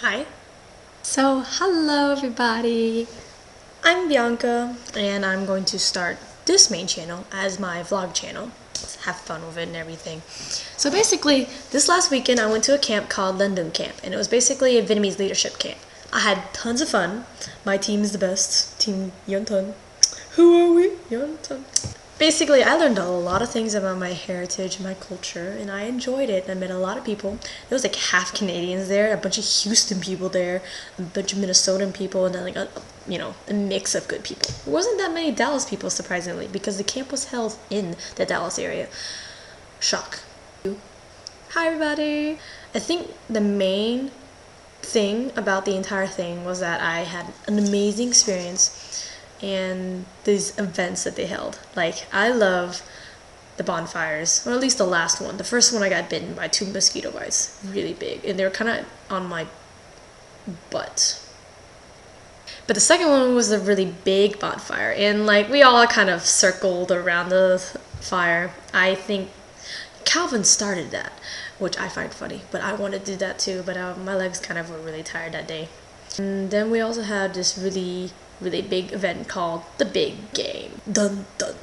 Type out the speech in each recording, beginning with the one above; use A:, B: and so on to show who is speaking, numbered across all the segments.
A: Hi,
B: So, hello everybody!
A: I'm Bianca, and I'm going to start this main channel as my vlog channel. Have fun with it and everything. So basically, this last weekend I went to a camp called Len Duong Camp, and it was basically a Vietnamese leadership camp. I had tons of fun. My team is the best. Team Yon Ton. Who are we? Yon Ton. Basically, I learned a lot of things about my heritage and my culture, and I enjoyed it. I met a lot of people. There was like half Canadians there, a bunch of Houston people there, a bunch of Minnesotan people, and then like a mix of good people. There wasn't that many Dallas people, surprisingly, because the camp was held in the Dallas area. Shock. Hi, everybody. I think the main thing about the entire thing was that I had an amazing experience and these events that they held. Like, I love the bonfires, or at least the last one. The first one I got bitten by 2 mosquito bites, really big, and they were kind of on my butt. But the second one was a really big bonfire, and like we all kind of circled around the fire. I think Calvin started that, which I find funny, but I wanted to do that too, but my legs kind of were really tired that day. And then we also had this really big event called the Big Game. Dun dun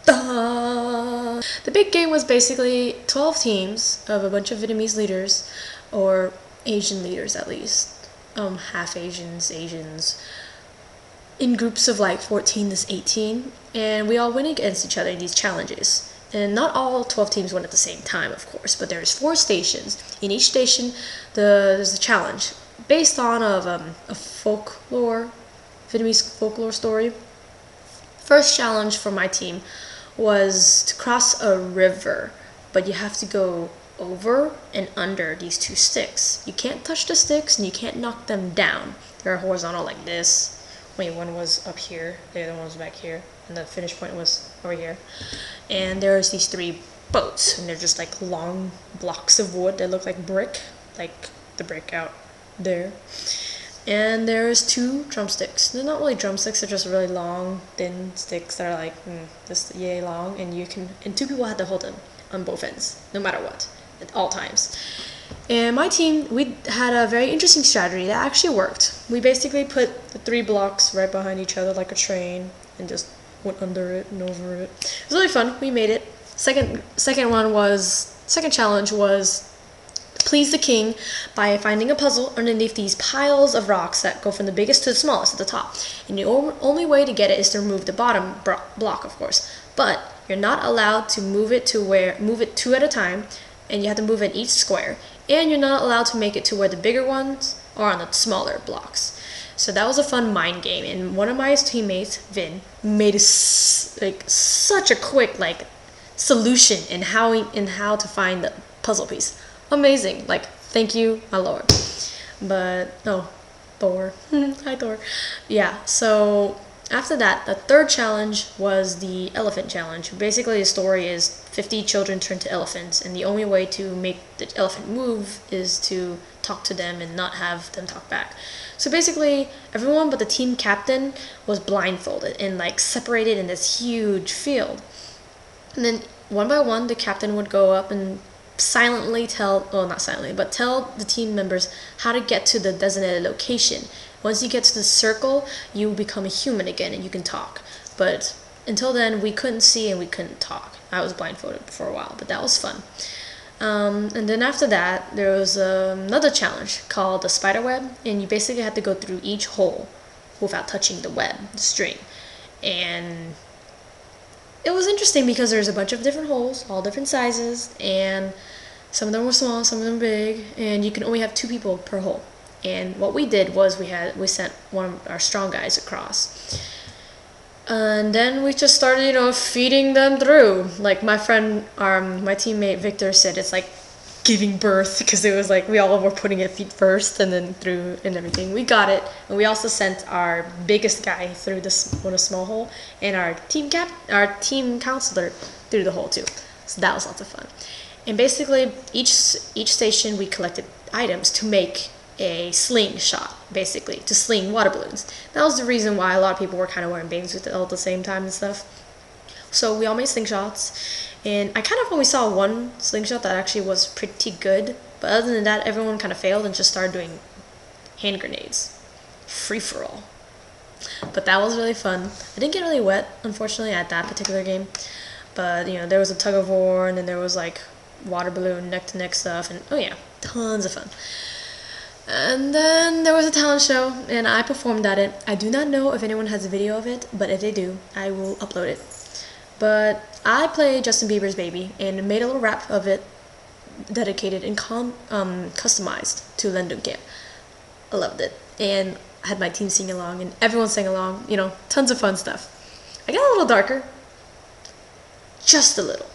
A: dun! The Big Game was basically 12 teams of a bunch of Vietnamese leaders, or Asian leaders at least, half Asians, in groups of like 14 to 18, and we all went against each other in these challenges. And not all 12 teams went at the same time, of course, but there's 4 stations. In each station, there's a challenge based on a folklore, Vietnamese folklore story. First challenge for my team was to cross a river, but you have to go over and under these 2 sticks. You can't touch the sticks and you can't knock them down. They're horizontal like this. Wait, one was up here, the other one was back here, and the finish point was over here. And there's these 3 boats, and they're just like long blocks of wood that look like brick, like the brick out there. And there's 2 drumsticks. They're not really drumsticks, they're just really long, thin sticks that are like this yay long, and 2 people had to hold them on both ends, no matter what, at all times. And my team, we had a very interesting strategy that actually worked. We basically put the 3 blocks right behind each other like a train and just went under it and over it. It was really fun. We made it. Second challenge was please the king by finding a puzzle underneath these piles of rocks that go from the biggest to the smallest at the top. And the only way to get it is to remove the bottom block, of course. But you're not allowed to move it 2 at a time, and you have to move in each square. And you're not allowed to make it to where the bigger ones are on the smaller blocks. So that was a fun mind game, and one of my teammates, Vin, made such a quick solution in how to find the puzzle piece. Amazing! Like, thank you, my lord. But no, Thor. Hi, Thor. Yeah. So after that, the 3rd challenge was the elephant challenge. Basically, the story is 50 children turn to elephants, and the only way to make the elephant move is to talk to them and not have them talk back. So basically, everyone but the team captain was blindfolded and separated in this huge field. And then one by one, the captain would go up and silently tell the team members how to get to the designated location. Once you get to the circle, you become a human again and you can talk. But until then, we couldn't see and we couldn't talk. I was blindfolded for a while, but that was fun. And then after that, there was another challenge called the spider web, and you basically had to go through each hole without touching the web, the string. And it was interesting because there's a bunch of different holes, all different sizes, and some of them were small, some of them were big, and you can only have 2 people per hole. And what we did was we sent one of our strong guys across. And then we just started, feeding them through. Like my friend, my teammate Victor said, it's like giving birth, because it was like we all were putting it feet first and then through and everything. We got it, and we also sent our biggest guy through this small hole, and our team counselor through the hole too. So that was lots of fun. And basically, each station we collected items to make a slingshot, basically, to sling water balloons. That was the reason why a lot of people were kind of wearing bathing suits all at the same time and stuff. So we all made slingshots, and I kind of only saw one slingshot that actually was pretty good, but other than that, everyone kind of failed and just started doing hand grenades. Free for all. But that was really fun. I didn't get really wet, unfortunately, at that particular game. But, you know, there was a tug of war, and then there was, like, water balloon, neck-to-neck stuff, and, oh yeah, tons of fun. And then there was a talent show, and I performed at it. I do not know if anyone has a video of it, but if they do, I will upload it. But I played Justin Bieber's Baby, and made a little rap of it, dedicated and customized to Len Duong Camp. I loved it. And I had my team sing along, and everyone sang along, you know, tons of fun stuff. I got a little darker. Just a little.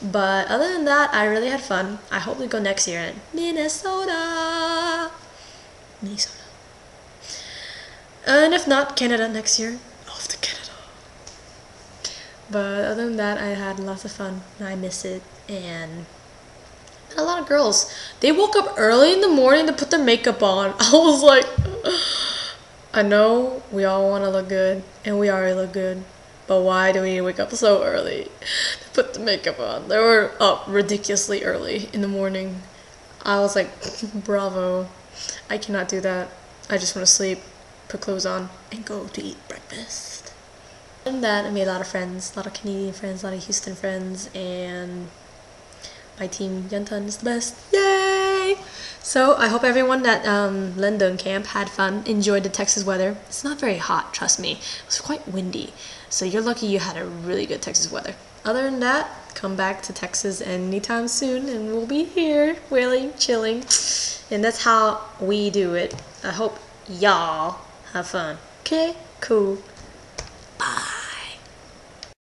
A: But other than that, I really had fun. I hope we go next year in Minnesota. And if not, Canada next year. Off to Canada. But other than that, I had lots of fun. I miss it. And a lot of girls. They woke up early in the morning to put their makeup on. I was like, I know we all want to look good. And we already look good. But why do we need to wake up so early to put the makeup on? They were up ridiculously early in the morning. I was like, bravo. I cannot do that. I just want to sleep, put clothes on, and go to eat breakfast. And that, I made a lot of friends, a lot of Canadian friends, a lot of Houston friends, and my team, Yantan, is the best. Yay! So I hope everyone at Len Duong Camp had fun, enjoyed the Texas weather. It's not very hot, trust me. It was quite windy. So you're lucky you had a really good Texas weather. Other than that, come back to Texas anytime soon, and we'll be here, wailing, chilling. And that's how we do it. I hope y'all have fun. Okay? Cool.